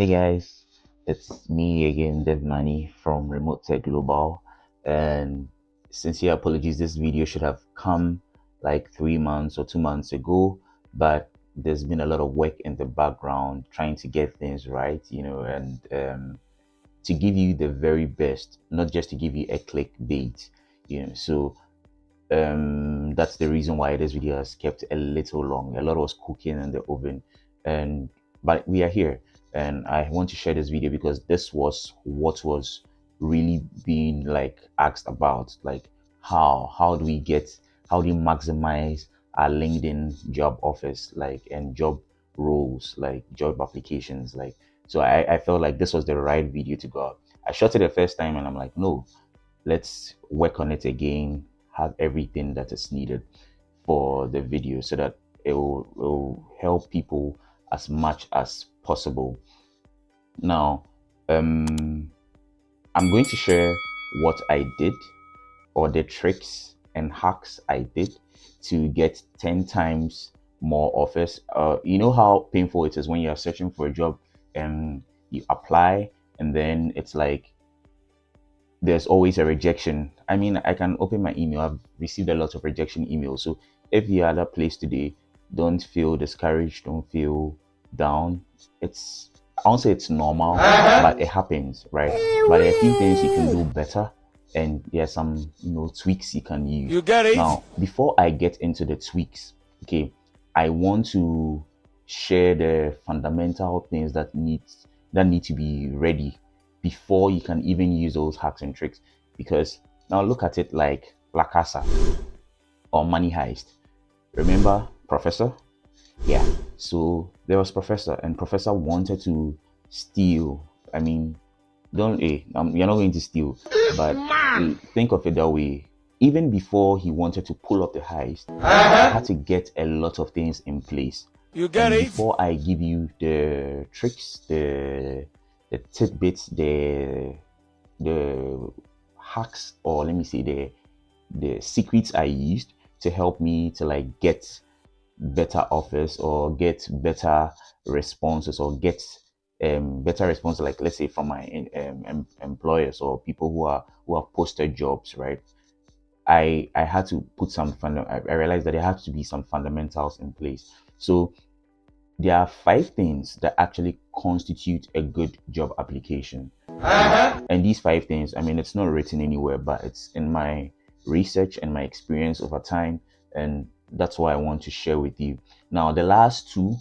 Hey guys, it's me again, Dev Money from Remote Tech Global. And sincere apologies, this video should have come like 3 months or 2 months ago, but there's been a lot of work in the background trying to get things right, and to give you the very best, not just to give you a clickbait. So that's the reason why this video has kept a little long. A lot was cooking in the oven, and but we are here, and I want to share this video because this was what was really being like asked about, like how do we get, how do you maximize our LinkedIn job offers, like, and job roles, like job applications, like. So I felt like this was the right video to go out. I shot it the first time and I'm like, no, let's work on it again, have everything that is needed for the video so that it will help people as much as possible. Now, I'm going to share what I did, or the tricks and hacks I did to get 10 times more offers. You know how painful it is when you're searching for a job and you apply, and then it's like there's always a rejection. I mean, I can open my email. I've received a lot of rejection emails. So if you're at that place today, don't feel discouraged. Don't feel down. I won't say it's normal, but it happens, right? But there are a few things you can do better, and there are some, tweaks you can use. You get it? Now, before I get into the tweaks, okay, I want to share the fundamental things that need to be ready before you can even use those hacks and tricks. Because now look at it like La Casa or Money Heist. Remember Professor? Yeah. So there was Professor, and Professor wanted to steal. I mean, you're not going to steal, but think of it that way. Even before he wanted to pull up the heist, I had to get a lot of things in place. You get And it? before I give you the tricks, the tidbits, the hacks, or let me say the secrets I used to help me to like get better offers or get better responses, or get better response, like let's say from my employers or people who have posted jobs, right? I had to put I realized that there had to be some fundamentals in place. So there are 5 things that actually constitute a good job application. And these 5 things, I mean, it's not written anywhere, but it's in my research and my experience over time. And that's why I want to share with you. Now, the last 2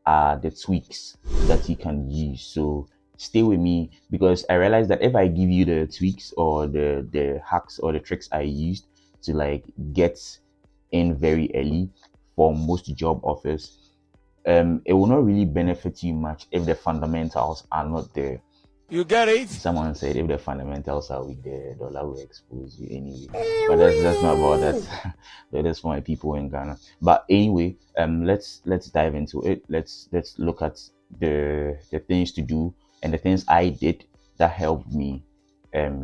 are the tweaks that you can use. So stay with me, because I realized that if I give you the tweaks or the hacks or the tricks I used to like get in very early for most job offers, it will not really benefit you much if the fundamentals are not there. You get it? Someone said if the fundamentals are weak, the dollar will expose you anyway. But that's not about that. That's for my people in Ghana. But anyway, let's dive into it. Let's look at the things to do and the things I did that helped me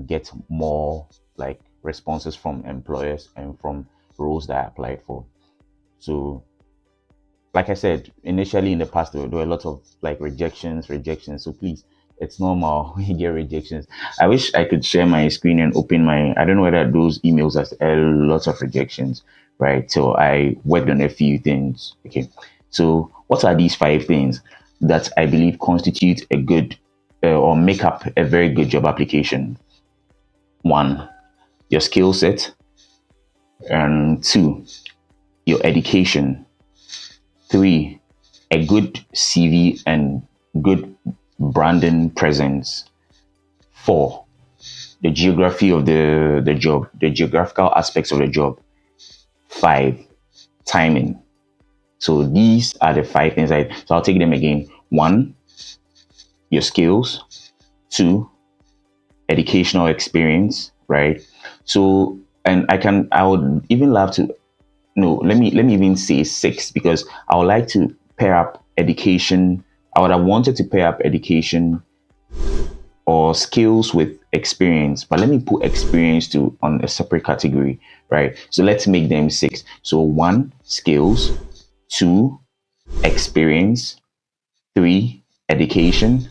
get more like responses from employers and from roles that I applied for. So like I said, initially in the past, there were a lot of like rejections. So please, it's normal when you get rejections. I wish I could share my screen and open I don't know whether those emails has a lot of rejections, right? So I worked on a few things. Okay. So what are these 5 things that I believe constitute a good or make up a very good job application? 1, your skill set. And 2, your education. 3, a good CV and good branding presence. 4, the geography of the job, the geographical aspects of the job. 5, timing. So these are the 5 things. So I'll take them again. 1, your skills. 2, educational experience, right? So, and I would even love to, no, let me even say 6, because I would like to pair up education. I would have wanted to pair up education or skills with experience, but let me put experience on a separate category, right? So let's make them 6. So 1, skills. 2, experience. 3, education.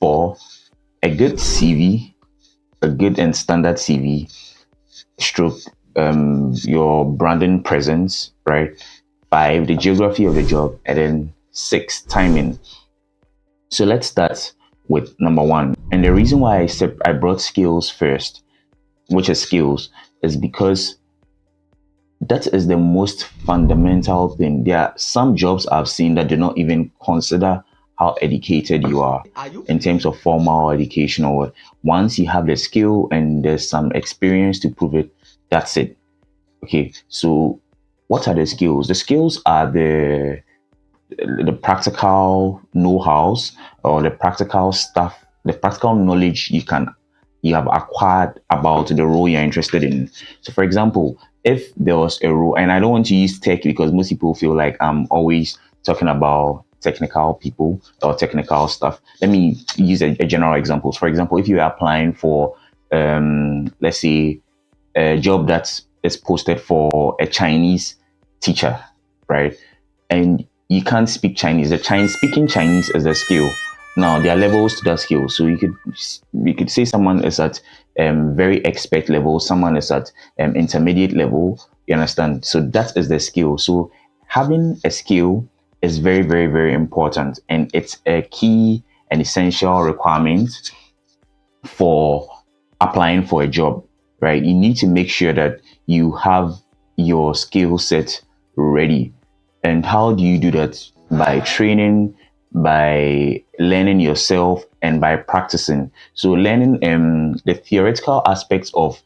4, a good CV, a good and standard CV, stroke your branding presence, right? 5, the geography of the job, and then 6, timing. So let's start with number 1. And the reason why I brought skills first, which is skills, is because that is the most fundamental thing. There are some jobs I've seen that do not even consider how educated you are in terms of formal education or what. Once you have the skill and there's some experience to prove it, that's it. Okay, so what are the skills? The skills are the practical know-hows or the practical stuff, the practical knowledge you have acquired about the role you're interested in. So for example, if there was a role, and I don't want to use tech because most people feel like I'm always talking about technical people or technical stuff. Let me use a general example. For example, if you're applying for let's say a job that is posted for a Chinese teacher, right? And you can't speak Chinese. Speaking Chinese is a skill. Now there are levels to that skill. So you could say someone is at very expert level, someone is at intermediate level. You understand? So that is the skill. So having a skill is very, very, very important, and it's a key and essential requirement for applying for a job, right? You need to make sure that you have your skill set ready. And how do you do that? By training, by learning yourself, and by practicing. So learning the theoretical aspects of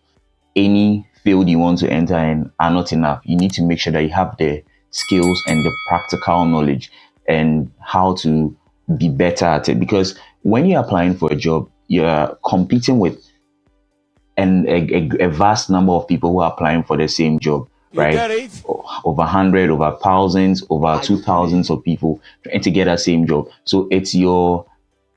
any field you want to enter in are not enough. You need to make sure that you have the skills and the practical knowledge and how to be better at it. Because when you're applying for a job, you're competing with a vast number of people who are applying for the same job, right? Over 100, over thousands, over 2,000s of people trying to get that same job. So it's your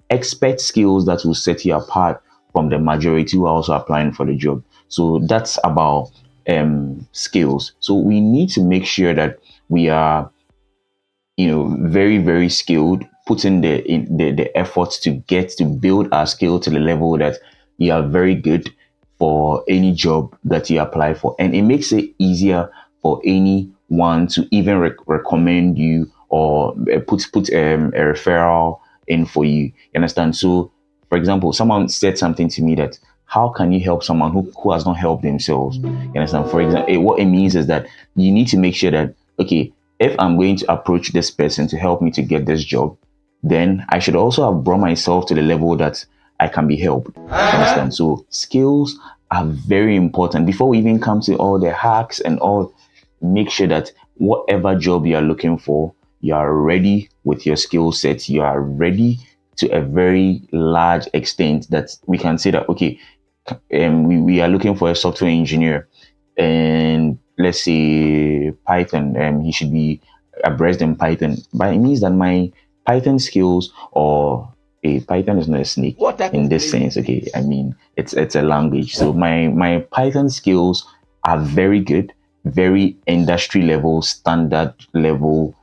expert skills that will set you apart from the majority who are also applying for the job. So that's about skills. So we need to make sure that we are, very, very skilled, putting the efforts to get to build our skill to the level that you are very good for any job that you apply for. And it makes it easier for anyone to even recommend you or put a referral in for you. You understand? So, for example, someone said something to me that, how can you help someone who has not helped themselves? You understand? For example, what it means is that you need to make sure that, okay, if I'm going to approach this person to help me to get this job, then I should also have brought myself to the level that I can be helped. Understand? So skills are very important. Before we even come to all the hacks and all, make sure that whatever job you are looking for, you are ready with your skill set. You are ready to a very large extent that we can say that, okay, we are looking for a software engineer, and let's say Python, he should be abreast in Python. But it means that my Python skills, or a Python is not a snake in this sense. Okay, I mean it's a language. So my Python skills are very good, very industry level, standard level.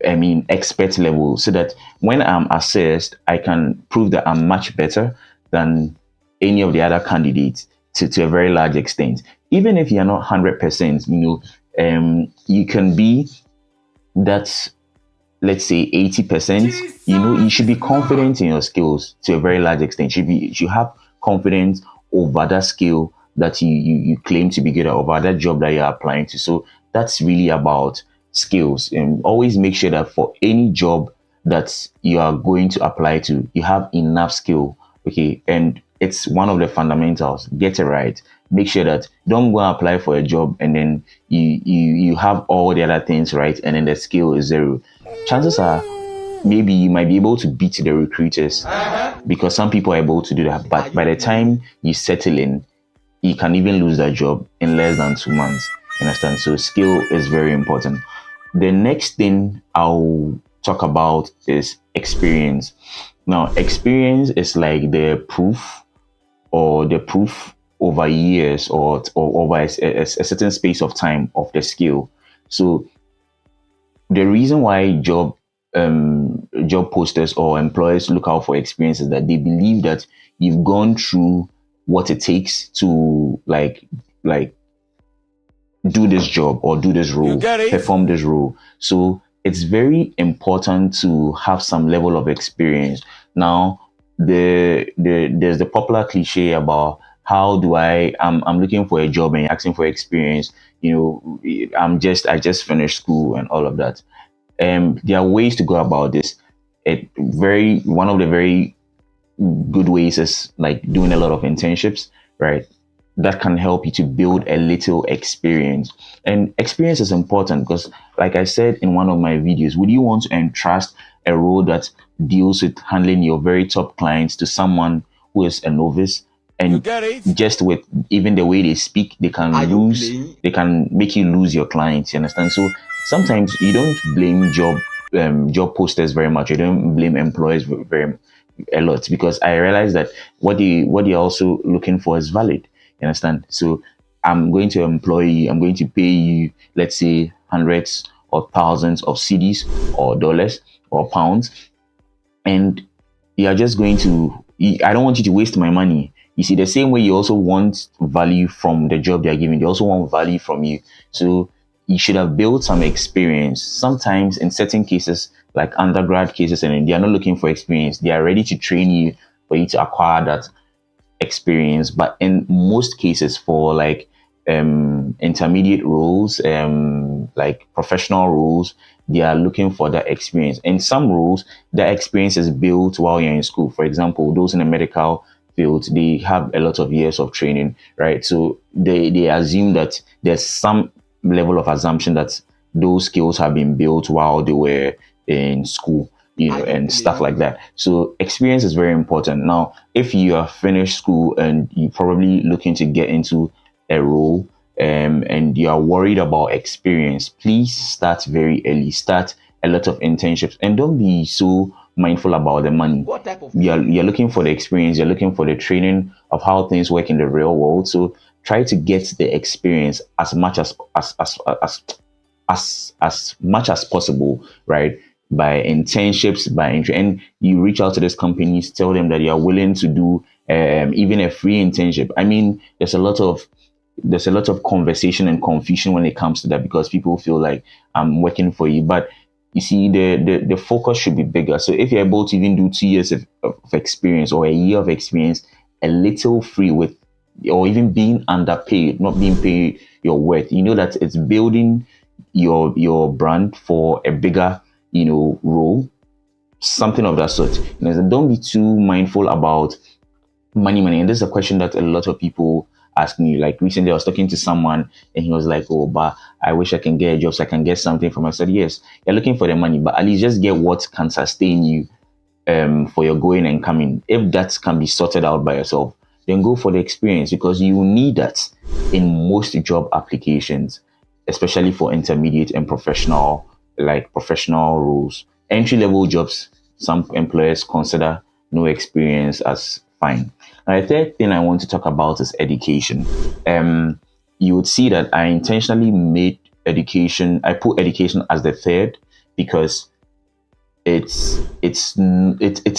I mean expert level, so that when I'm assessed, I can prove that I'm much better than any of the other candidates to a very large extent. Even if you're not 100%, you can be that, let's say 80%. You should be confident in your skills to a very large extent. You should have confidence over that skill that you claim to be good at, over that job that you're applying to. So that's really about skills. And always make sure that for any job that you are going to apply to, you have enough skill. Okay, and it's one of the fundamentals. Get it right. Make sure that don't go and apply for a job and then you have all the other things right and then the skill is zero. Chances are maybe you might be able to beat the recruiters because some people are able to do that. But by the time you settle in, you can even lose that job in less than 2 months. You understand? So skill is very important. The next thing I'll talk about is experience. Now, experience is like the proof over years or over a certain space of time of the skill. So the reason why job job posters or employers look out for experiences that they believe that you've gone through what it takes to like do this job or do this role, perform this role. So it's very important to have some level of experience. Now, there's the popular cliche about how do I'm looking for a job and asking for experience. You know, I just finished school and all of that. There are ways to go about this. One of the very good ways is like doing a lot of internships, right? That can help you to build a little experience. And experience is important because, like I said in one of my videos, would you want to entrust a role that deals with handling your very top clients to someone who is a novice? And just with even the way they speak, they can make you lose your clients. You understand? So sometimes you don't blame job posters very much. You don't blame employers very a lot because I realize that what you're also looking for is valid. You understand? So I'm going to employ you. I'm going to pay you, let's say, hundreds or thousands of CDs or dollars or pounds, and you're just going to. I don't want you to waste my money. You see, the same way you also want value from the job they're giving, they also want value from you. So you should have built some experience. Sometimes in certain cases, like undergrad cases, and they are not looking for experience. They are ready to train you for you to acquire that experience. But in most cases, for like intermediate roles, like professional roles, they are looking for that experience. In some roles, that experience is built while you're in school. For example, those in the medical field, they have a lot of years of training, right? So they assume that there's some level of assumption that those skills have been built while they were in school, you know, and stuff like that. So experience is very important. Now, if you have finished school and you're probably looking to get into a role, and you are worried about experience, please start very early. Start a lot of internships and don't be so mindful about the money. You're looking for the experience, you're looking for the training of how things work in the real world. So try to get the experience as much as much as possible, right? By internships, and you reach out to these companies, tell them that you are willing to do even a free internship. I mean, there's a lot of conversation and confusion when it comes to that because people feel like I'm working for you, but you see, the focus should be bigger. So if you're able to even do 2 years of experience or a year of experience, a little free with, or even being underpaid, not being paid your worth, you know that it's building your brand for a bigger, you know, role, something of that sort. You know, so don't be too mindful about money. And this is a question that a lot of people ask me. Like recently I was talking to someone and he was like, oh, but I wish I can get a job so I can get something from. I said, yes, you're looking for the money, but at least just get what can sustain you for your going and coming. If that can be sorted out by yourself, then go for the experience because you need that in most job applications, especially for intermediate and professional roles. Entry level jobs, some employers consider no experience as fine. Now, the third thing I want to talk about is education. You would see that I intentionally I put education as the third because it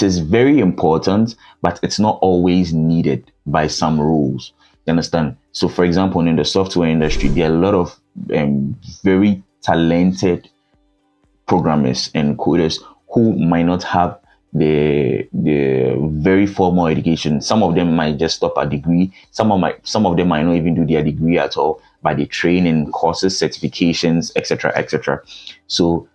is very important, but it's not always needed by some rules. You understand? So, for example, in the software industry, there are a lot of very talented programmers and coders who might not have the very formal education. Some of them might just stop a degree. Some of them might not even do their degree at all, but they train in courses, certifications, etc., etc. So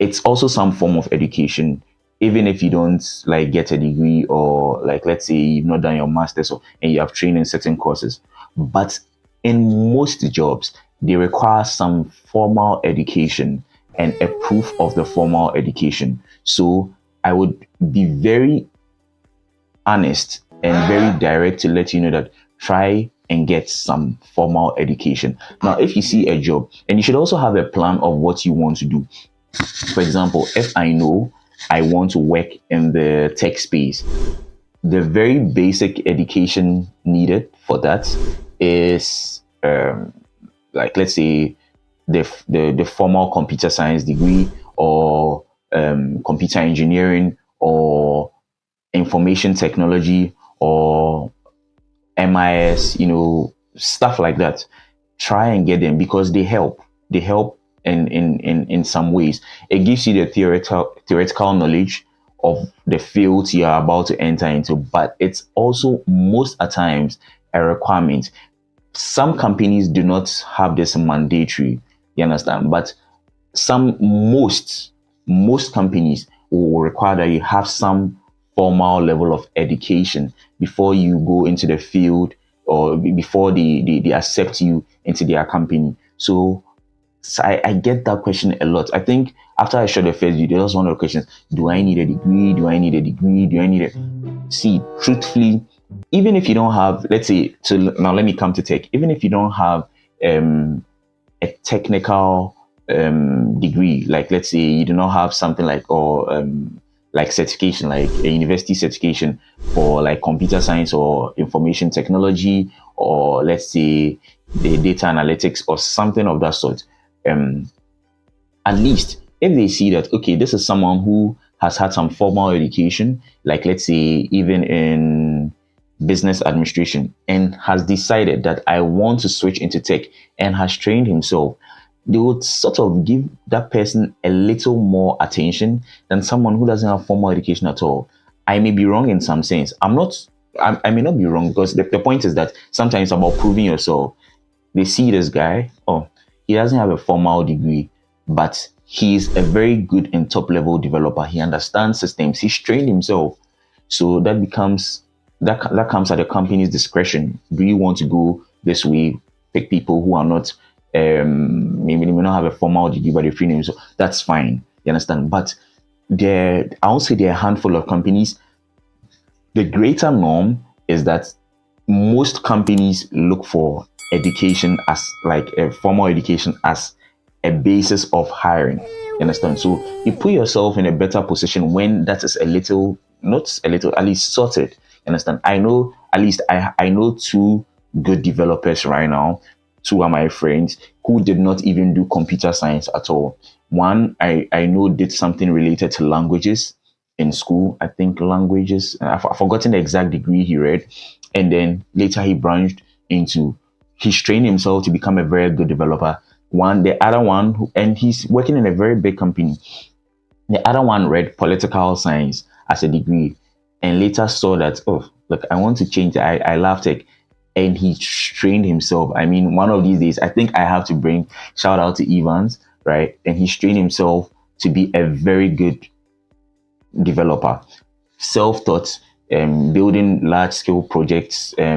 it's also some form of education, even if you don't like get a degree or like let's say you've not done your master's and you have trained in certain courses. But in most jobs, they require some formal education and a proof of the formal education. So I would be very honest and very direct to let you know that try and get some formal education. Now, if you see a job, and you should also have a plan of what you want to do. For example, if I know I want to work in the tech space, the very basic education needed for that is like let's say the formal computer science degree or computer engineering or information technology or MIS, stuff like that. Try and get them because they help. They help in some ways. It gives you the theoretical knowledge of the fields you are about to enter into, but it's also most at times a requirement. Some companies do not have this mandatory, you understand, but most companies will require that you have some formal level of education before you go into the field or before they accept you into their company. So I get that question a lot. I think after I shot the first video, that was one of the questions. Do I need a degree? Do I need a degree? Do I need a... See, truthfully, even if you don't have, let's say, now let me come to tech. Even if you don't have um, a technical degree, like let's say you do not have something like or like certification, like a university certification for like computer science or information technology, or let's say the data analytics or something of that sort. Um, at least if they see that, okay, this is someone who has had some formal education, like let's say even in business administration, and has decided that I want to switch into tech and has trained himself, they would sort of give that person a little more attention than someone who doesn't have formal education at all. I may be wrong in some sense. I may not be wrong because the point is that sometimes it's about proving yourself. They see this guy, oh, he doesn't have a formal degree, but he's a very good and top level developer. He understands systems. He's trained himself. So that comes at the company's discretion. Do you want to go this way? Pick people who are not maybe they may not have a formal degree, but they're trained themselves. That's fine. You understand? But I would say there are a handful of companies. The greater norm is that most companies look for education as like a formal education as a basis of hiring. You understand? So you put yourself in a better position when that is a little, not a little, at least sorted. You understand? I know, at least I know two good developers right now. Two are my friends who did not even do computer science at all. One I know did something related to languages in school. I think languages. I've forgotten the exact degree he read, and then later he branched into. He's trained himself to become a very good developer. The other one, and he's working in a very big company. The other one read political science as a degree, and later saw that, oh, look, I want to change. I love tech, and he trained himself. I mean, one of these days, I think I have to bring shout out to Evans, right? And he trained himself to be a very good developer, self-taught, building large-scale projects. I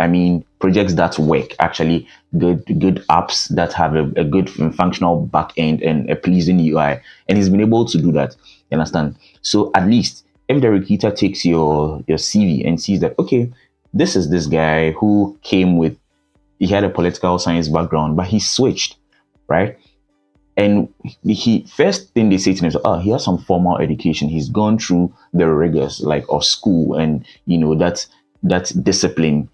mean, projects that work actually, good apps that have a good functional back end and a pleasing UI, and he's been able to do that. You understand? So at least if the recruiter takes your CV and sees that, okay, this is this guy who came with, he had a political science background, but he switched, right? And he first thing they say to him is, oh, he has some formal education. He's gone through the rigors like of school, and that discipline.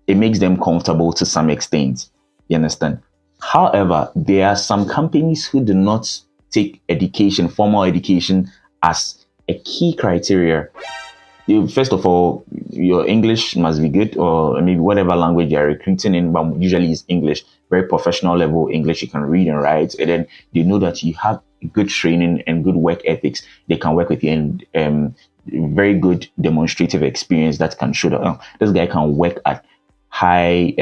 It makes them comfortable to some extent. You understand? However, there are some companies who do not take education, formal education, as a key criteria. First of all, your English must be good, or maybe whatever language you're recruiting in, but usually it's English, very professional level English you can read and write. And then they know that you have good training and good work ethics. They can work with you, and very good demonstrative experience that can show that, oh, this guy can work at high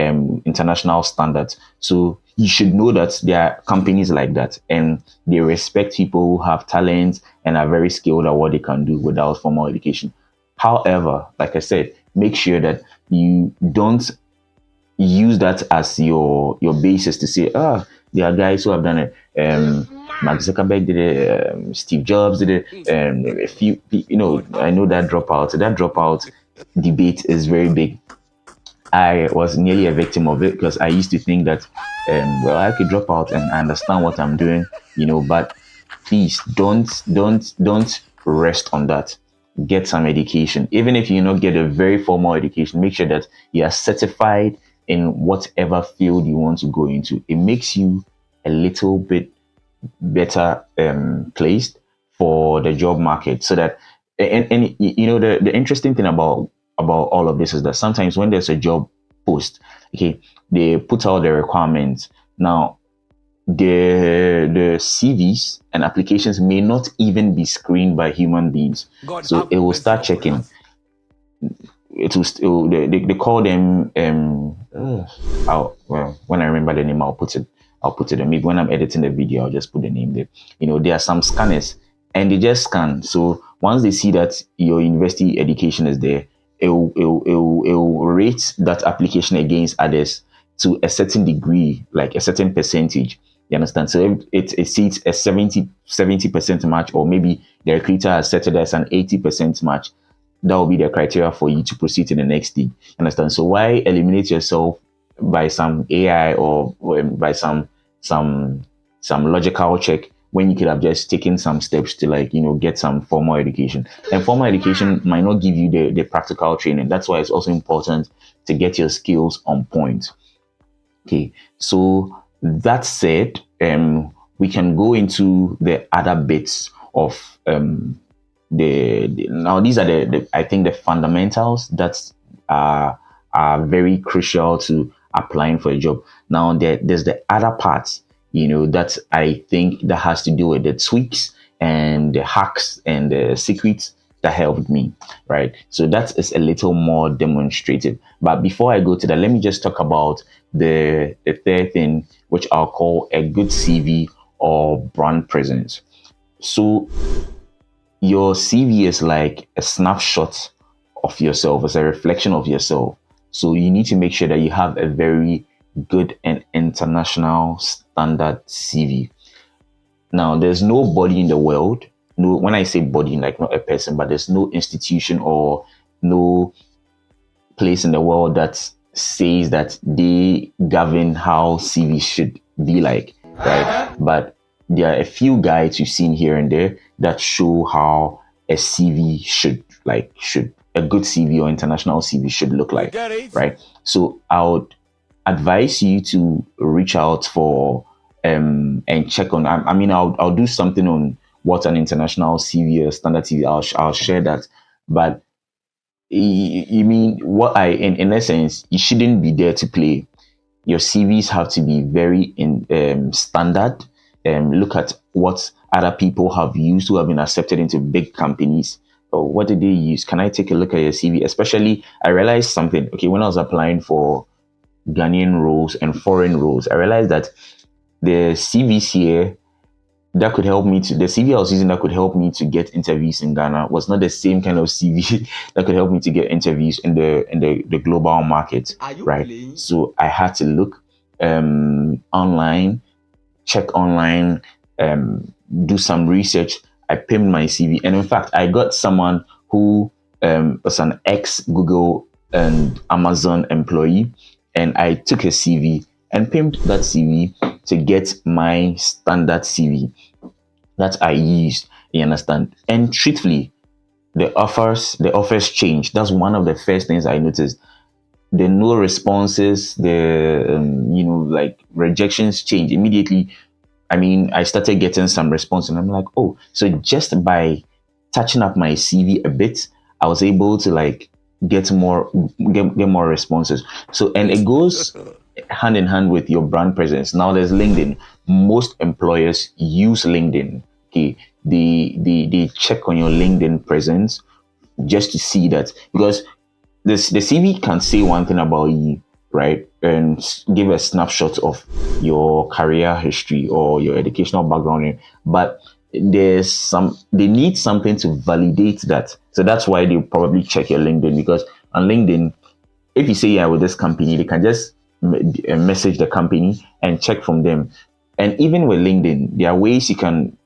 international standards. So you should know that there are companies like that, and they respect people who have talent and are very skilled at what they can do without formal education. However, like I said, make sure that you don't use that as your basis to say, ah, there are guys who have done it. Mark Zuckerberg did it. Steve Jobs did it. A few, I know that dropout. That dropout debate is very big. I was nearly a victim of it because I used to think that, well, I could drop out and I understand what I'm doing, but please don't rest on that. Get some education. Even if you not get a very formal education, make sure that you are certified in whatever field you want to go into. It makes you a little bit better placed for the job market, so that and you know the interesting thing about all of this is that sometimes when there's a job post, okay, they put out the requirements. Now the CVs and applications may not even be screened by human beings. So it will start checking. They call them well, when I remember the name, I'll put it, and maybe when I'm editing the video I'll just put the name there. You know, there are some scanners and they just scan. So once they see that your university education is there, it will rate that application against others to a certain degree, like a certain percentage. You understand? So if it sees a 70% match, or maybe the recruiter has set it as an 80% match, that will be the criteria for you to proceed to the next thing. Understand? So why eliminate yourself by some AI, or by some logical check, when you could have just taken some steps to, like, you know, get some formal education? And formal education might not give you the practical training. That's why it's also important to get your skills on point. Okay, so that said, we can go into the other bits of now these are the I think the fundamentals that are very crucial to applying for a job. Now there's the other parts, you know, that I think that has to do with the tweaks and the hacks and the secrets that helped me, right? So that is a little more demonstrative. But before I go to that, let me just talk about the third thing, which I'll call a good CV or brand presence. So your CV is like a snapshot of yourself, it's a reflection of yourself. So you need to make sure that you have a very good and international standard CV. Now, there's nobody in the world, no, when I say body, like not a person, but there's no institution or no place in the world that says that they govern how CV should be like, right? But there are a few guides you've seen here and there that show how a CV should a good CV or international CV should look like, right? So I would advise you to reach out for and check on. I mean, I'll do something on what an international CV or standard CV. I'll share that, but you mean what I in essence, you shouldn't be there to play. Your CVs have to be very standard. Look at what other people have used who have been accepted into big companies. Or what did they use? Can I take a look at your CV? Especially, I realized something. Okay, when I was applying for Ghanaian roles and foreign roles, I realized that the CVs here that could help me to the CV I was using that could help me to get interviews in Ghana was not the same kind of CV that could help me to get interviews in the global market, right? Playing? So I had to look online, check online, do some research. I pinned my CV, and in fact, I got someone who was an ex Google and Amazon employee, and I took his CV and pimped that CV to get my standard CV that I used. You understand? And truthfully, the offers changed. That's one of the first things I noticed. The no responses, the like rejections changed immediately. I mean, I started getting some response, and I'm like, oh, so just by touching up my CV a bit, I was able to like get more responses. So, and it goes hand in hand with your brand presence. Now there's LinkedIn. Most employers use LinkedIn. Okay, they check on your LinkedIn presence just to see that, because the CV can say one thing about you, right, and give a snapshot of your career history or your educational background, but they need something to validate that. So that's why they probably check your LinkedIn, because on LinkedIn, if you say you're with this company, they can just message the company and check from them. And even with LinkedIn, there are ways you can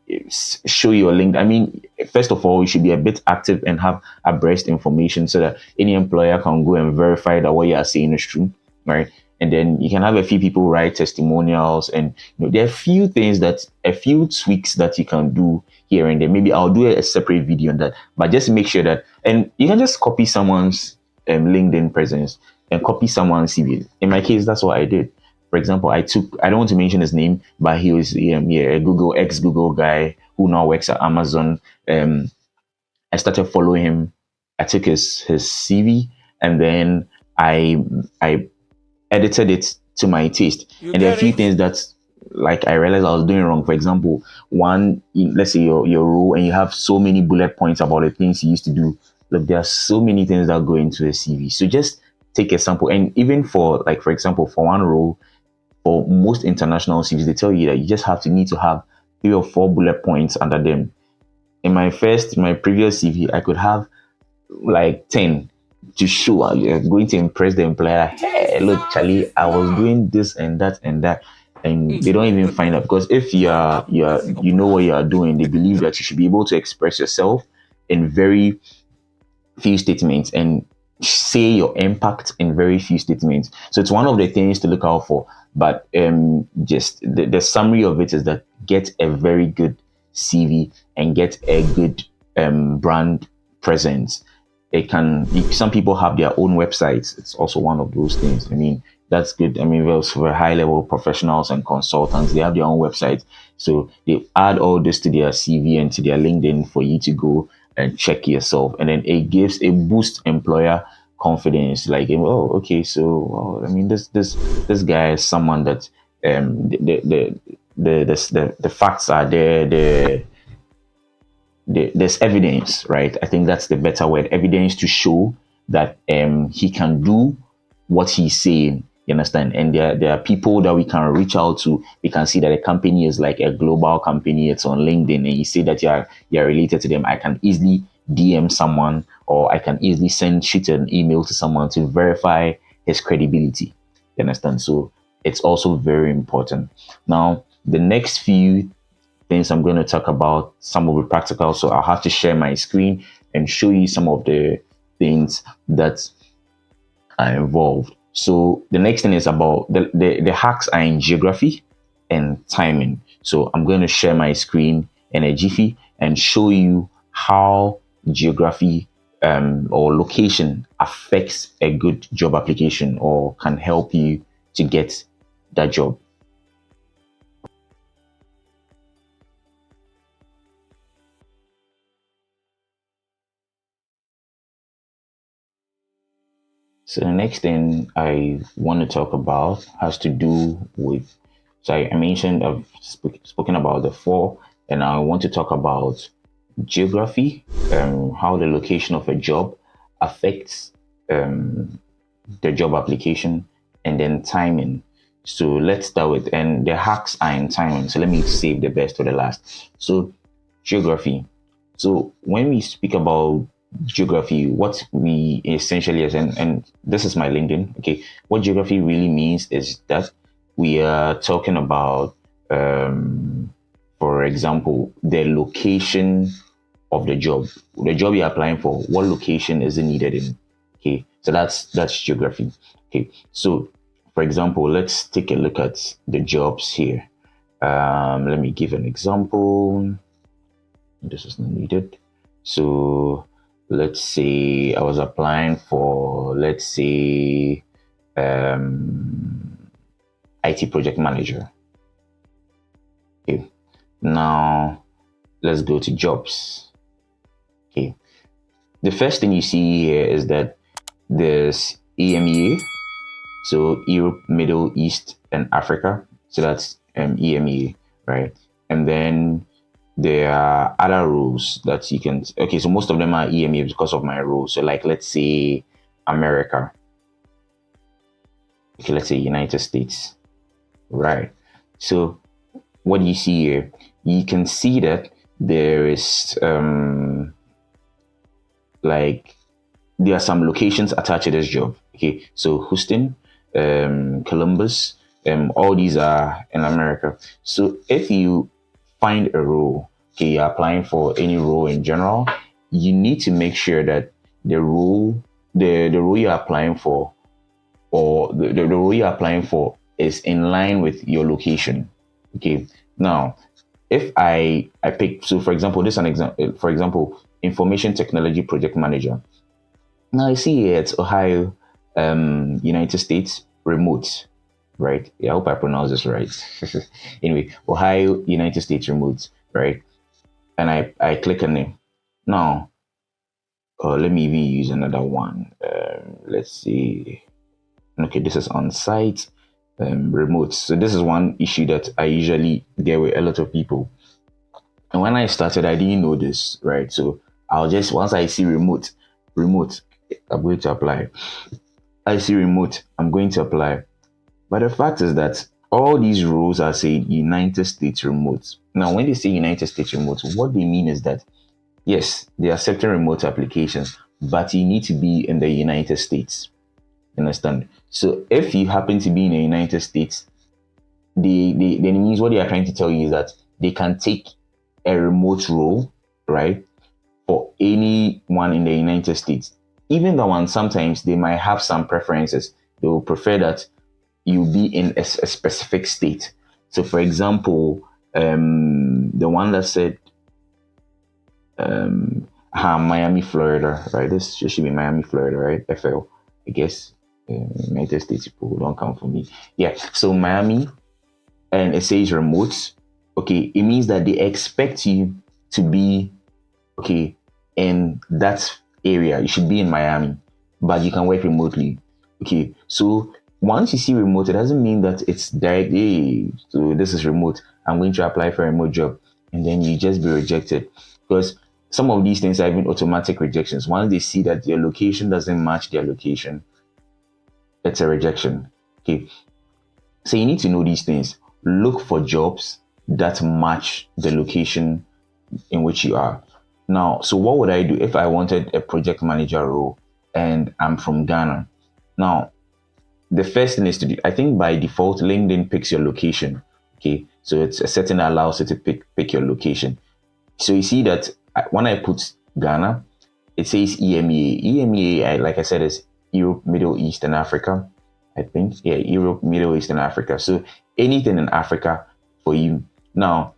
show your LinkedIn. I mean, first of all, you should be a bit active and have abreast information so that any employer can go and verify that what you are saying is true, right? And then you can have a few people write testimonials, and there are a few tweaks that you can do here and there. Maybe I'll do a separate video on that, but just make sure that, and you can just copy someone's LinkedIn presence and copy someone's CV. In my case, that's what I did, For example, I don't want to mention his name, but he was yeah, a Google ex Google guy who now works at Amazon. I started following him. I took his CV, and then I edited it to my taste. You And there are a get few it? things that like I realized I was doing wrong. For example, let's say your role, and you have so many bullet points about the things you used to do. Look, there are so many things that go into a CV. So just take a sample. And even for like for example, for one role, for most international CVs, they tell you that you just have to need to have 3 or 4 bullet points under them. In my previous CV, I could have like 10 to show you're going to impress the employer. Hey, look, Charlie, I was doing this and that and that. And they don't even find out because if you know what you are doing, they believe that you should be able to express yourself in very few statements and say your impact in very few statements. So it's one of the things to look out for. But just the summary of it is that get a very good CV and get a good brand presence. Some people have their own websites. It's also one of those things. I mean, that's good. I mean, well, for high level professionals and consultants, they have their own websites. So they add all this to their CV and to their LinkedIn for you to go and check yourself. And then it boosts employer confidence. Like, oh, okay, so I mean, this guy is someone that the facts are there. There's evidence, right? I think that's the better word, evidence to show that he can do what he's saying. You understand? And there are people that we can reach out to. We can see that a company is like a global company. It's on LinkedIn, and you say that you're related to them. I can easily DM someone, or I can easily shoot an email to someone to verify his credibility. You understand? So it's also very important. Now, the next few things I'm going to talk about, some will be practical. So I'll have to share my screen and show you some of the things that are involved. So the next thing is about the hacks are in geography and timing. So I'm going to share my screen in a jiffy and show you how geography or location affects a good job application or can help you to get that job. So the next thing I want to talk about has to do with, so I mentioned spoken about the four, and I want to talk about geography, how the location of a job affects the job application, and then timing. So let's start with, and the hacks are in timing. So let me save the best for the last. So geography. So when we speak about geography, what we essentially is, and this is my LinkedIn. Okay, what geography really means is that we are talking about, for example, the location of the job you're applying for. What location is it needed in? Okay, so that's geography. Okay, so for example, let's take a look at the jobs here. Let me give an example. This is not needed. So let's say I was applying for, let's say, IT project manager. Okay. Now let's go to jobs. Okay. The first thing you see here is that there's EMEA, so Europe, Middle East, and Africa. So that's EMEA, right? And then there are other rules that you can. Okay, so most of them are EMEA because of my rule. So like, let's say America. Okay, let's say United States, right? So what do you see here? You can see that there is like there are some locations attached to this job. Okay, so Houston, Columbus, all these are in America. So if you find a role, okay, you're applying for any role in general, you need to make sure that the role you're applying for, or the role you're applying for is in line with your location. Okay. Now, if I pick, so for example, this is an example, for example, information technology project manager. Now I see here it's Ohio, United States, remote. right? Yeah, I hope I pronounce this right. Anyway, Ohio, United States remote, right? And I click on it. Now, let me even use another one. Let's see. Okay, this is on site remote. So this is one issue that I usually get with a lot of people. And when I started, I didn't know this, right? So I'll just once I see remote, I'm going to apply. I see remote, I'm going to apply. But the fact is that all these rules are saying United States remote. Now, when they say United States remote, what they mean is that yes, they are accepting remote applications, but you need to be in the United States. Understand? So if you happen to be in the United States, then it means what they are trying to tell you is that they can take a remote role, right, for anyone in the United States. Even the one sometimes they might have some preferences. They will prefer that you be in a specific state. So, for example, the one that said Miami, Florida, right? This should be Miami, Florida, right? FL, I guess. United States people don't come for me. Yeah, so Miami, and it says remote. Okay, it means that they expect you to be okay in that area. You should be in Miami, but you can work remotely. Okay, so once you see remote, it doesn't mean that it's direct. Hey, so this is remote. I'm going to apply for a remote job, and then you just be rejected because some of these things are even automatic rejections. Once they see that your location doesn't match their location, it's a rejection. Okay, so you need to know these things. Look for jobs that match the location in which you are. Now, so what would I do if I wanted a project manager role and I'm from Ghana? Now, the first thing is to do, I think by default, LinkedIn picks your location. Okay, so it's a setting that allows you to pick your location. So you see that when I put Ghana, it says EMEA. EMEA, like I said, is Europe, Middle East, and Africa. I think, yeah, Europe, Middle East, and Africa. So anything in Africa for you. Now,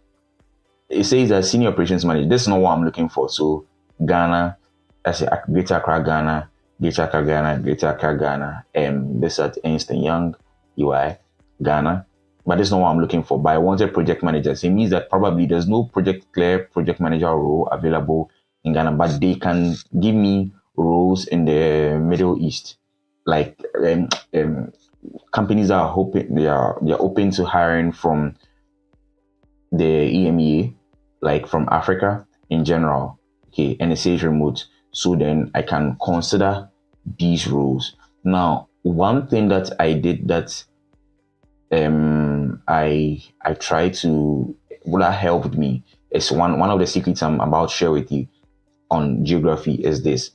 it says that senior operations manager. This is not what I'm looking for. So Ghana, that's Greater Accra, Ghana, Greater Accra, Ghana, Greater Accra, Ghana. This at Ernst Young, UI, Ghana. But this is not what I'm looking for. But I wanted project managers. It means that probably there's no clear project manager role available in Ghana, but they can give me roles in the Middle East, like companies are hoping they're open to hiring from the EMEA, like from Africa in general. Okay, and it says remote. So then I can consider these roles. Now, one thing that I did that I try to that helped me is one of the secrets I'm about to share with you on geography is this.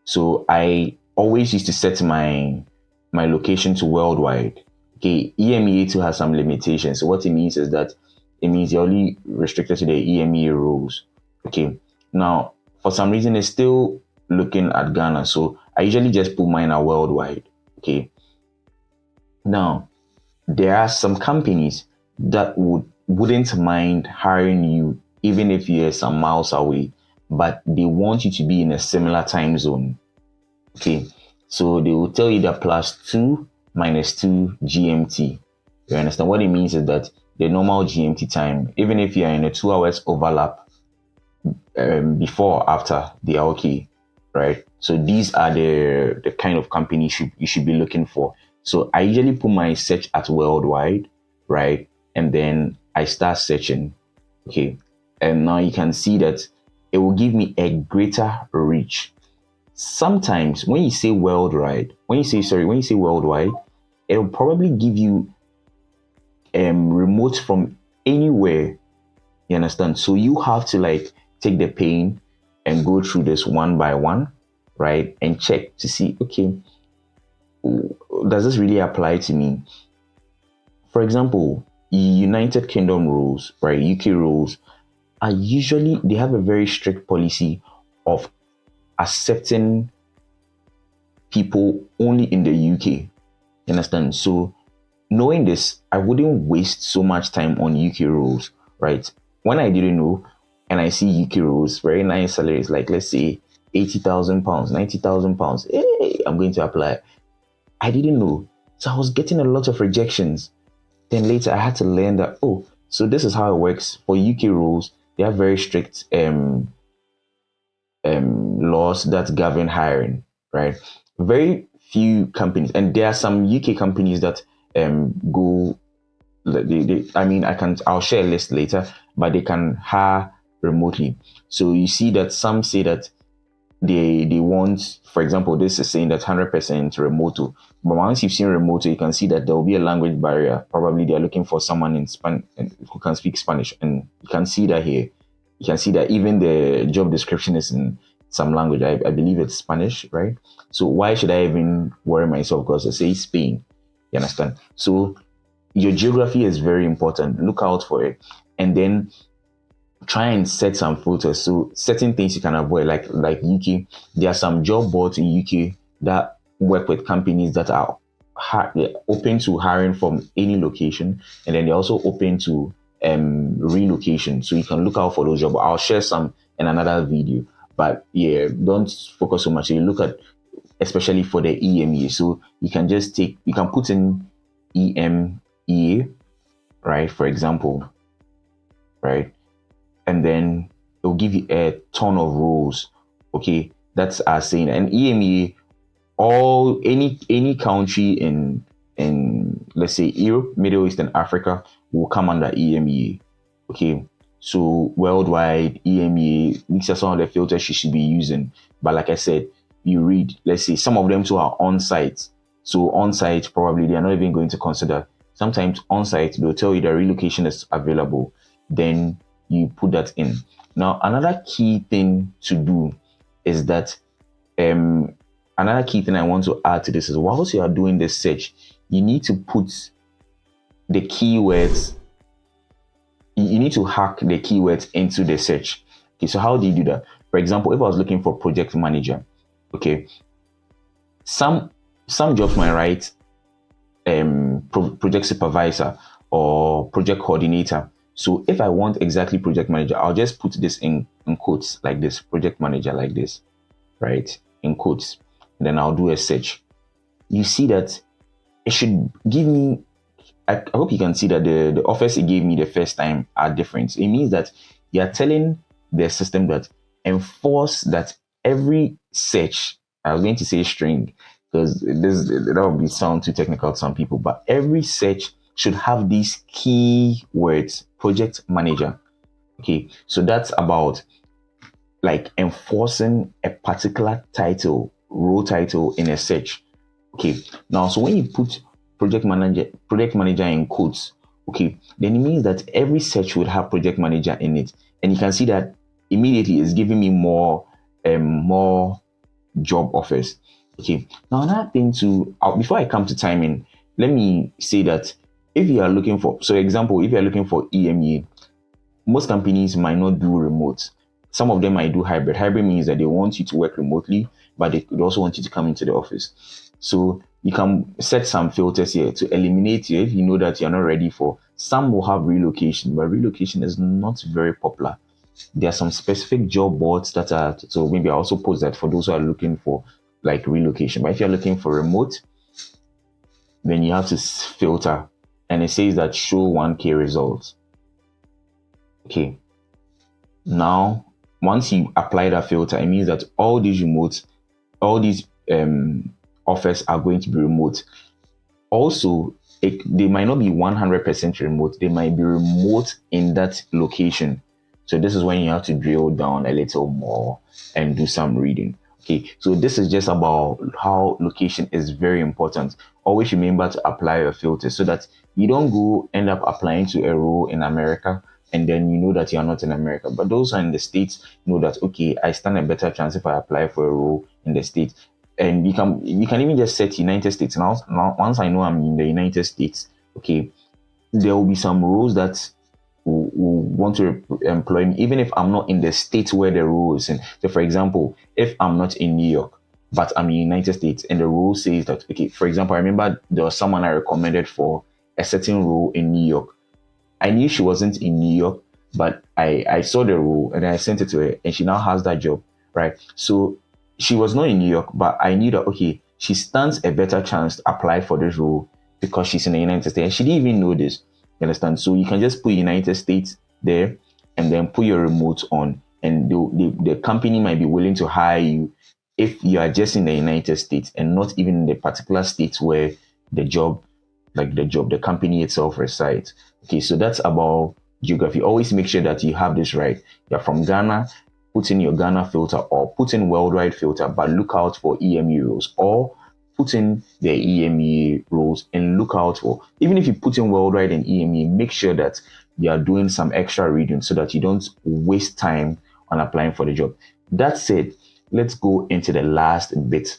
So I always used to set my location to worldwide. Okay, EMEA too has some limitations. So what it means is that it means you're only restricted to the EMEA rules. Okay, now for some reason it's still looking at Ghana, so I usually just put mine at worldwide. Okay, now there are some companies that wouldn't mind hiring you even if you're some miles away, but they want you to be in a similar time zone. Okay, so they will tell you that +2 -2 GMT. You understand what it means is that the normal GMT time, even if you're in a 2 hours overlap, before or after, they are okay, right? So these are the kind of company you should be looking for. So I usually put my search at worldwide, right? And then I start searching, okay? And now you can see that it will give me a greater reach. Sometimes when you say worldwide, when you say worldwide, it'll probably give you remote from anywhere. You understand? So you have to like take the pain and go through this one by one, right? And check to see, okay, does this really apply to me? For example, United Kingdom rules, right? UK rules are usually, they have a very strict policy of accepting people only in the UK. You understand? So knowing this, I wouldn't waste so much time on UK rules, right? When I didn't know and I see UK rules, very nice salaries, like let's say £80,000, £90,000, hey, I'm going to apply. I didn't know. So I was getting a lot of rejections. Then later I had to learn that, oh, so this is how it works for UK rules. They have very strict laws that govern hiring, right? Very few companies, and there are some UK companies that go. I mean, I'll share a list later, but they can hire remotely. So you see that some say that they want, for example, this is saying that 100% remote. But once you've seen remote, you can see that there will be a language barrier. Probably they are looking for someone in who can speak Spanish, and you can see that here. You can see that even the job description is in some language. I believe it's Spanish, right? So why should I even worry myself? Because I say Spain. You understand? So your geography is very important. Look out for it, and then try and set some filters. So certain things you can avoid, like UK. There are some job boards in UK that work with companies that are they're open to hiring from any location, and then they're also open to relocation. So you can look out for those jobs. I'll share some in another video. But yeah, don't focus so much. So you look at, especially for the EMEA. So you can put in EMEA, right? For example, right? And then it'll give you a ton of rules. Okay, that's our saying. And EMEA, any country in let's say Europe, Middle East, and Africa will come under EMEA. Okay, so worldwide EMEA, these are some of the filters you should be using. But like I said, you read, let's say some of them too are on site. So on site, probably they are not even going to consider. Sometimes on site, they'll tell you the relocation is available. Then you put that in. Now, another key thing to do is that another key thing I want to add to this is, whilst you are doing this search, you need to put the keywords, you need to hack the keywords into the search. Okay, so how do you do that? For example, if I was looking for project manager, okay, some jobs might write project supervisor or project coordinator. So if I want exactly project manager, I'll just put this in quotes like this, project manager like this, right? In quotes. And then I'll do a search. You see that it should give me, I hope you can see that the offers it gave me the first time are different. It means that you're telling the system that enforce that every search, I was going to say string, because that would be sound too technical to some people, but every search should have these key words: project manager. Okay, so that's about like enforcing a particular title, role title in a search. Okay, now so when you put project manager in quotes, okay, then it means that every search would have project manager in it, and you can see that immediately it's giving me more job offers. Okay, now another thing before I come to timing, let me say that if you are looking for, so example, if you are looking for EMEA, most companies might not do remote. Some of them might do hybrid. Hybrid means that they want you to work remotely, but they could also want you to come into the office. So you can set some filters here to eliminate it if you know that you're not ready for. Some will have relocation, but relocation is not very popular. There are some specific job boards that are, so maybe I also post that for those who are looking for like relocation. But if you're looking for remote, then you have to filter, and it says that show 1K results. Okay. Now, once you apply that filter, it means that all these offers are going to be remote. Also, they might not be 100% remote. They might be remote in that location. So this is when you have to drill down a little more and do some reading. Okay, so this is just about how location is very important. Always remember to apply your filter so that you don't end up applying to a role in America and then you know that you're not in America. But those who are in the States know that, okay, I stand a better chance if I apply for a role in the States. And you can even just set United States. Now once I know I'm in the United States, okay, there will be some roles that will want to employ me, even if I'm not in the state where the role is in. So for example, if I'm not in New York, but I'm in the United States and the role says that, okay, for example, I remember there was someone I recommended for a certain role in New York. I knew she wasn't in New York, but I saw the role and I sent it to her and she now has that job, right? So she was not in New York, but I knew that, okay, she stands a better chance to apply for this role because she's in the United States. She didn't even know this. You understand? So you can just put United States there and then put your remote on, and the company might be willing to hire you if you are just in the United States and not even in the particular states where the job, the company itself resides. Okay, so that's about geography. Always make sure that you have this right. You're from Ghana, put in your Ghana filter or put in worldwide filter, but look out for EME rules, or put in the EME rules and look out for, even if you put in worldwide and EME, make sure that you are doing some extra reading so that you don't waste time on applying for the job. That said, let's go into the last bit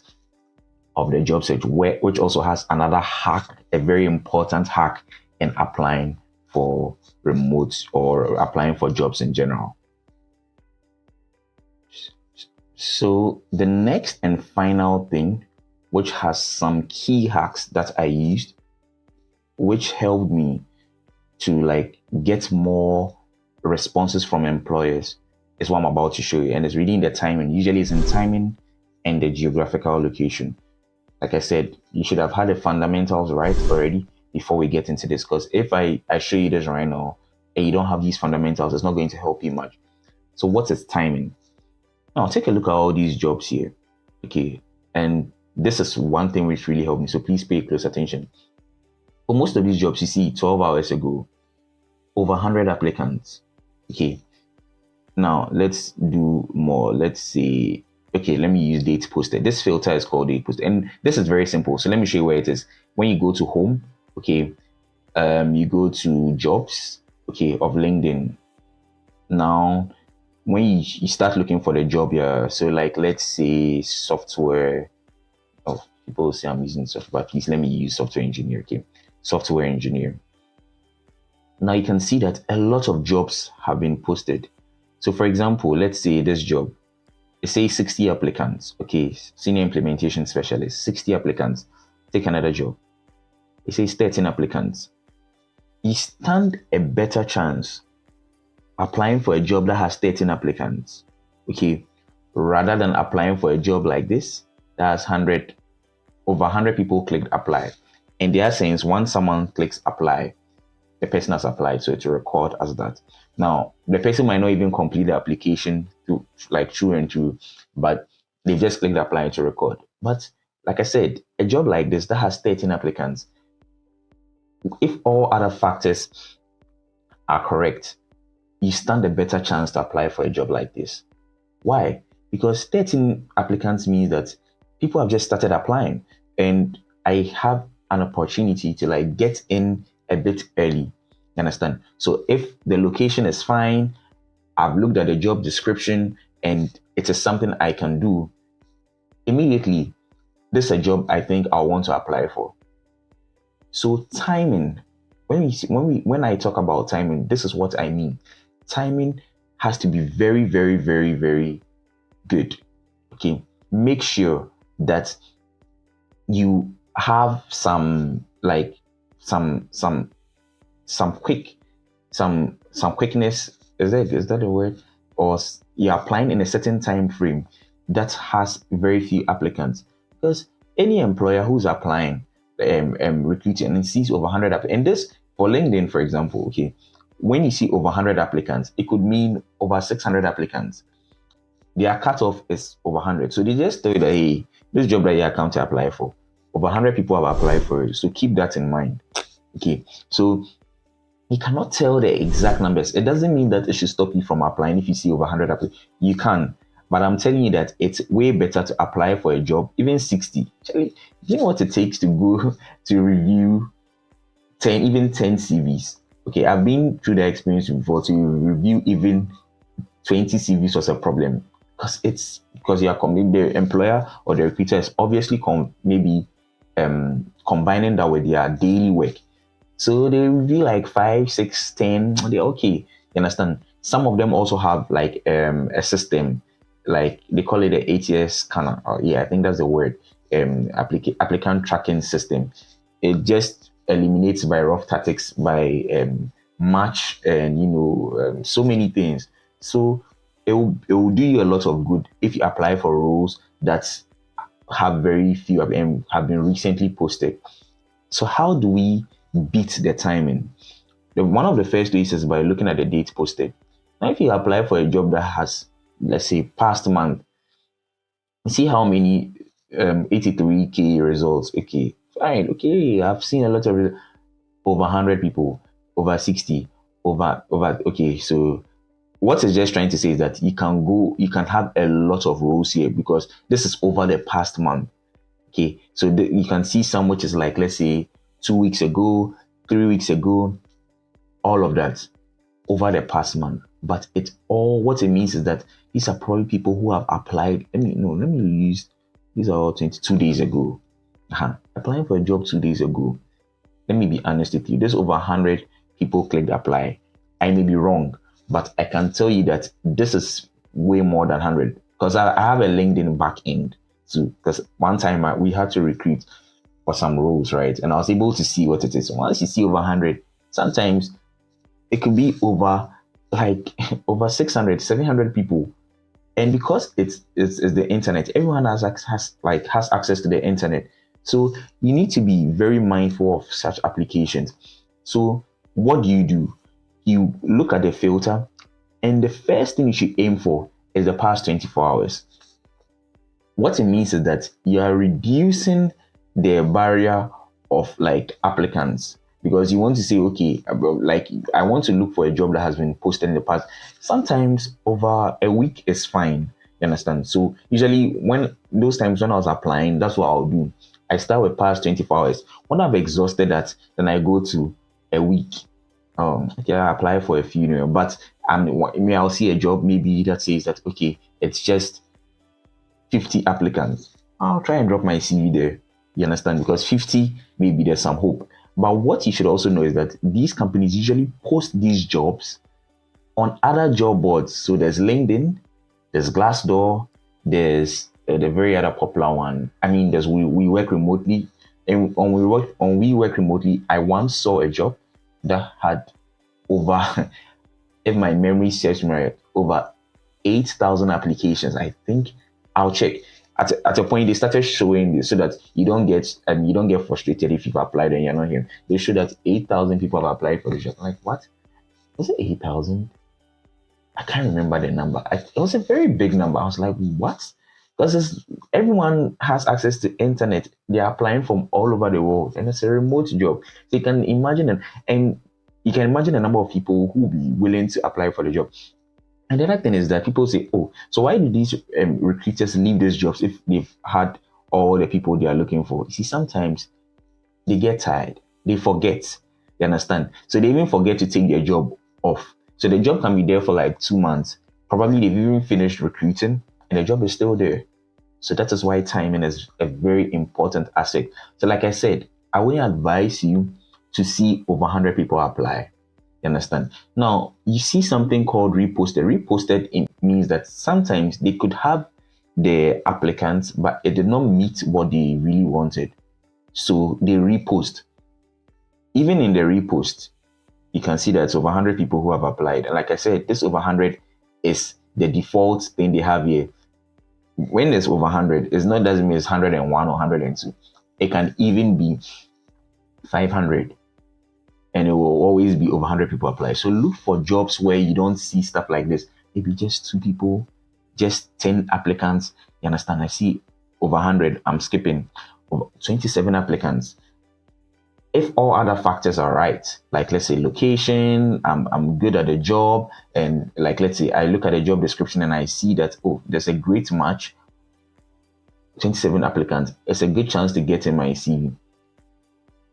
of the job search, which also has another hack, a very important hack in applying for remote or applying for jobs in general. So the next and final thing, which has some key hacks that I used, which helped me to get more responses from employers, is what I'm about to show you. And it's reading the timing. Usually it's in timing and the geographical location. Like I said, you should have had the fundamentals right already before we get into this. Because if I show you this right now and you don't have these fundamentals, it's not going to help you much. So what is timing? Now take a look at all these jobs here. Okay. And this is one thing which really helped me. So please pay close attention. For most of these jobs, you see 12 hours ago, over 100 applicants. Okay. Now let's do more. Let's say, okay, let me use date posted. This filter is called date posted. And this is very simple. So let me show you where it is. When you go to home, okay, you go to jobs, okay, of LinkedIn. Now, when you start looking for the job here, so let's say software, oh, people say I'm using software, but please let me use software engineer, okay? Software engineer. Now you can see that a lot of jobs have been posted. So for example, let's say this job, it says 60 applicants, okay, senior implementation specialist, 60 applicants. Take another job. It says 13 applicants. You stand a better chance applying for a job that has 13 applicants, okay, rather than applying for a job like this that has over 100 people clicked apply. And they are saying once someone clicks apply, the person has applied, so it's a record as that. Now, the person might not even complete the application to through and through, but they just clicked apply to record. But like I said, a job like this that has 13 applicants, if all other factors are correct, you stand a better chance to apply for a job like this. Why? Because 13 applicants means that people have just started applying, and I have an opportunity to get in a bit early. You understand? So if the location is fine, I've looked at the job description and it is something I can do, immediately, this is a job I think I'll want to apply for. So timing, when I talk about timing, this is what I mean. Timing has to be very, very, very, very good. Okay, make sure that you have some quickness. Is that a word? Or you're applying in a certain time frame that has very few applicants, because any employer who's applying, recruiting, and sees over 100 applicants, and this for LinkedIn, for example, okay, when you see over 100 applicants, it could mean over 600 applicants. Their cutoff is over 100. So they just tell you that, hey, this job that you are come to apply for, over 100 people have applied for it. So keep that in mind. Okay. So you cannot tell the exact numbers. It doesn't mean that it should stop you from applying if you see over 100 applicants. You can. But I'm telling you that it's way better to apply for a job, even 60. Actually, you know what it takes to go to review 10 CVs? Okay, I've been through the experience before. To review even 20 CVs was a problem, because you are the employer or the recruiter is obviously combining that with their daily work. So they review 5, 6, 10. They're okay. You understand? Some of them also have a system, they call it the ATS scanner. I think that's the word. Applicant tracking system. It just eliminates by rough tactics, by match, and so many things. So it will do you a lot of good if you apply for roles that have very few have been recently posted. So how do we beat the timing? One of the first ways is by looking at the date posted. Now, if you apply for a job that has, let's say, past month, see how many 83K results. Okay, fine. Okay, I've seen a lot of over 100 people, over 60, over. Okay, so what it's just trying to say is that you can have a lot of roles here because this is over the past month. Okay, so you can see some which is like, let's say, 2 weeks ago, 3 weeks ago, all of that over the past month. But it all what it means is that these are probably people who have applied. Let me use these are all 22 days ago. Applying for a job 2 days ago. Let me be honest with you. There's over 100 people clicked apply. I may be wrong, but I can tell you that this is way more than 100 because I have a LinkedIn back end too. Because one time we had to recruit for some roles, right? And I was able to see what it is. Once you see over 100, sometimes it could be over like over 600, 700 people. And because it's the internet, everyone has access to the internet. So you need to be very mindful of such applications. So what do? You look at the filter, and the first thing you should aim for is the past 24 hours. What it means is that you are reducing the barrier of like applicants because you want to say, okay, like I want to look for a job that has been posted in the past. Sometimes over a week is fine. You understand? So usually when those times when I was applying, that's what I'll do. I start with past 24 hours. When I've exhausted that, then I go to a week. Okay, I apply for a few, but I'll see a job maybe that says that okay, it's just 50 applicants. I'll try and drop my CV there. You understand? Because 50, maybe there's some hope. But what you should also know is that these companies usually post these jobs on other job boards. So there's LinkedIn, there's Glassdoor, there's the very other popular one. I mean, there's we work remotely. And on we work remotely, I once saw a job that had over, if my memory serves me right, over 8,000 applications. I think I'll check. At a point, they started showing this so that you don't get frustrated if you've applied and you're not here. They show that 8,000 people have applied for the job. I'm like, what? Was it 8,000? I can't remember the number. It was a very big number. I was like, what? Because everyone has access to internet. They're applying from all over the world, and it's a remote job. So you can imagine and you can imagine the number of people who will be willing to apply for the job. And the other thing is that people say, oh, so why do these recruiters leave these jobs if they've had all the people they are looking for? You see, sometimes they get tired, they forget, you understand? So they even forget to take their job off. So the job can be there for like 2 months. Probably they've even finished recruiting and the job is still there. So that is why timing is a very important aspect. So like I said, I will advise you to see over 100 people apply. You understand? Now, you see something called reposted. Reposted means that sometimes they could have the applicants, but it did not meet what they really wanted. So they repost. Even in the repost, you can see that it's over 100 people who have applied. And like I said, this over 100 is the default thing they have here. When it's over 100, it's not doesn't mean it's 101 or 102. It can even be 500. And it will always be over 100 people apply. So look for jobs where you don't see stuff like this. Maybe just 2 people, just 10 applicants. You understand? I see over 100. I'm skipping over 27 applicants. If all other factors are right, like let's say location, I'm good at the job, and like let's say I look at the job description and I see that oh, there's a great match. 27 applicants. It's a good chance to get in my CV.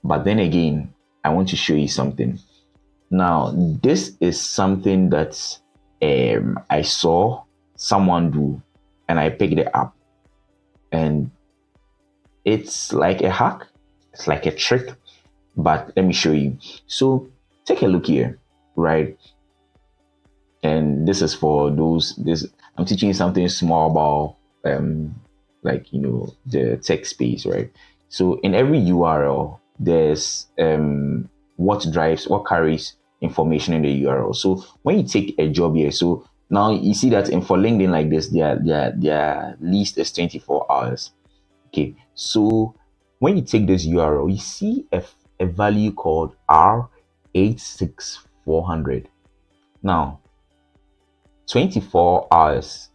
But then again, I want to show you something. Now, this is something that I saw someone do and I picked it up. And it's like a hack, it's like a trick, but let me show you. So take a look here, right? And this is for I'm teaching you something small about the tech space, right? So in every URL, there's what carries information in the URL. So when you take a job here, so now you see that for LinkedIn like this, their least is 24 hours. Okay, so When you take this URL, you see a value called R86400. Now, 24 hours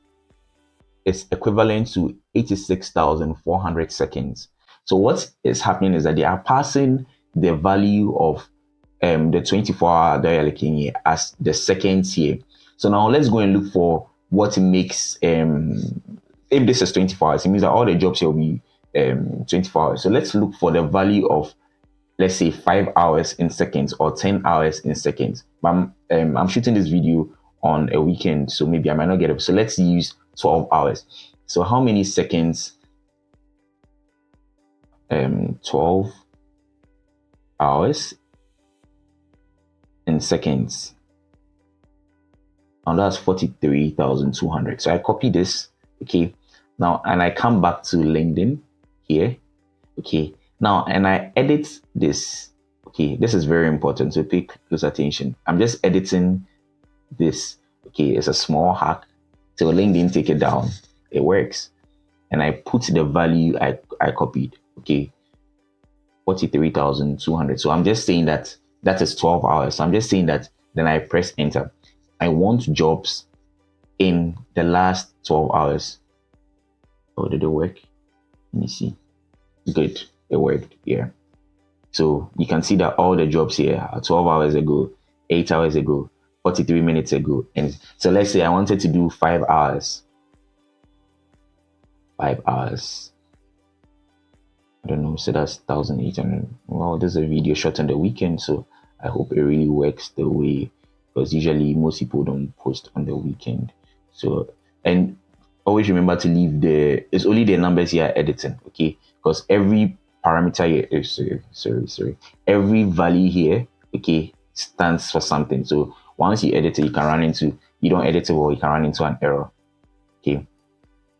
is equivalent to 86,400 seconds. So what is happening is that they are passing the value of the 24-hour that you're looking here as the seconds here. So now let's go and look for what makes if this is 24 hours, it means that all the jobs here will be 24 hours. So let's look for the value of, let's say, 5 hours in seconds or 10 hours in seconds. But I'm shooting this video on a weekend, so maybe I might not get it. So let's use 12 hours. So how many seconds? 12 hours in seconds. And that's 43,200. So I copy this, okay? Now, and I come back to LinkedIn here, okay? Now, and I edit this, okay? This is very important, so pay close attention. I'm just editing this, okay? It's a small hack. So LinkedIn take it down. It works. And I put the value I copied, okay? 43,200. So I'm just saying that is 12 hours. So I'm just saying that, then I press enter. I want jobs in the last 12 hours. Oh, did it work? Let me see. Good. It worked. Yeah. So you can see that all the jobs here are 12 hours ago, 8 hours ago, 43 minutes ago. And so let's say I wanted to do 5 hours. 5 hours. I don't know. So that's 1,800. Well, this is a video shot on the weekend, so I hope it really works the way, because usually most people don't post on the weekend. So, and always remember to leave it's only the numbers you are editing, okay? Because every parameter here, sorry, every value here, okay, stands for something. So once you edit it, you don't edit it well, you can run into an error, okay?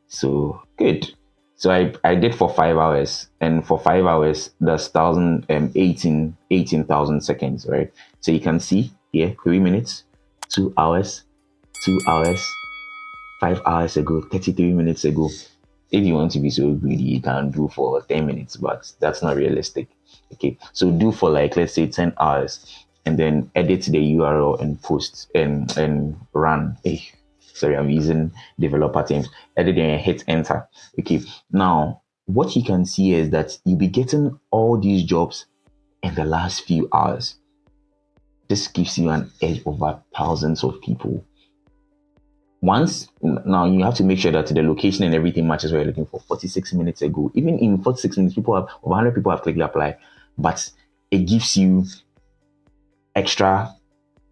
So good. So I did for 5 hours, and for 5 hours, that's 18,000 seconds, right? So you can see here, 3 minutes, 2 hours, 2 hours, 5 hours ago, 33 minutes ago. If you want to be so greedy, you can do for 10 minutes, but that's not realistic. Okay, so do for like, let's say 10 hours, and then edit the URL and post and run. Hey, sorry, I'm using developer terms. Edit and hit enter. Okay, now what you can see is that you'll be getting all these jobs in the last few hours. This gives you an edge over thousands of people. Now you have to make sure that the location and everything matches what you're looking for. 46 minutes ago, even in 46 minutes, over 100 people have clicked apply, but it gives you extra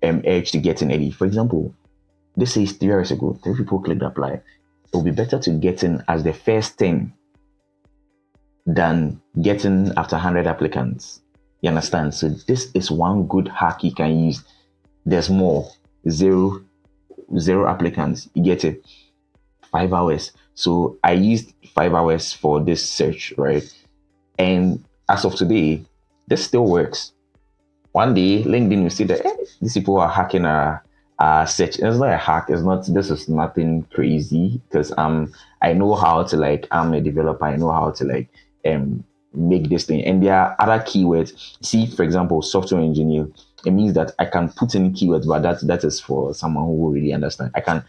edge to get in early. For example, this says 3 hours ago, 3 people clicked apply. It will be better to get in as the first thing than getting after 100 applicants. You understand? So this is one good hack you can use. There's more. Zero applicants, you get it. 5 hours. So I used 5 hours for this search, right? And as of today, this still works. One day, LinkedIn will see that these people are hacking our search. And it's not a hack. This is nothing crazy, because I know how to, I'm a developer. I know how to make this thing. And there are other keywords. See, for example, software engineer. It means that I can put in keywords, but that is for someone who will really understand. I can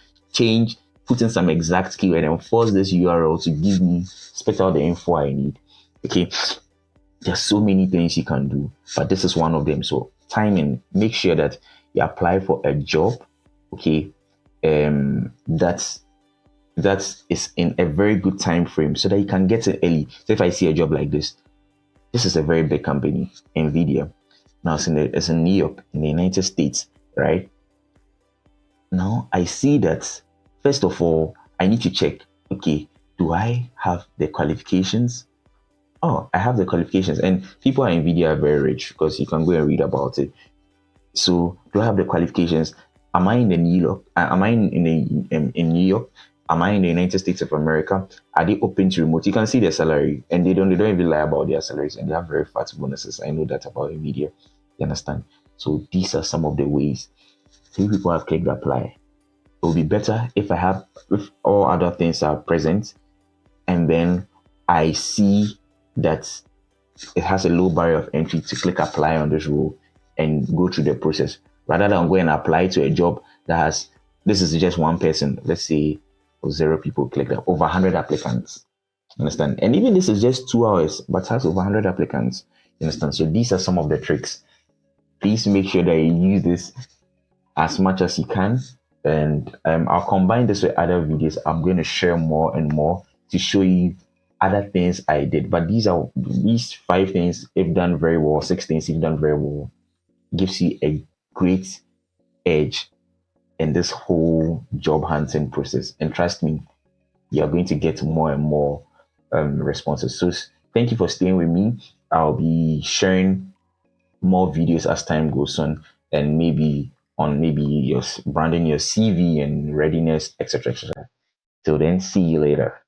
put in some exact keyword and force this URL to give me, spit out the info I need. Okay. There's so many things you can do, but this is one of them. So timing, make sure that you apply for a job, okay, that is in a very good time frame, so that you can get it early. So if I see a job like this is a very big company, Nvidia. Now it's in New York, in the United States, right? Now I see that, first of all, I need to check, okay, do I have the qualifications? Oh, I have the qualifications, and people at Nvidia are very rich, because you can go and read about it. So, do I have the qualifications? Am I in the New York? Am I in New York? Am I in the United States of America? Are they open to remote? You can see their salary, and they don't even lie about their salaries, and they have very fat bonuses. I know that about Nvidia. You understand? So these are some of the ways. 3 people have clicked apply. It will be better if all other things are present, and then I see that it has a low barrier of entry to click apply on this role and go through the process rather than go and apply to a job that has, this is just one person, let's say 0 people click that, over 100 applicants. Understand? And even this is just 2 hours, but has over 100 applicants. You understand? So these are some of the tricks. Please make sure that you use this as much as you can. And I'll combine this with other videos. I'm going to share more and more to show you other things I did. But these 5 things, if done very well, 6 things, if done very well, gives you a great edge in this whole job hunting process. And trust me, you're going to get more and more responses. So thank you for staying with me. I'll be sharing more videos as time goes on, and maybe on maybe your branding your CV and readiness, etc. etc. Till then, see you later.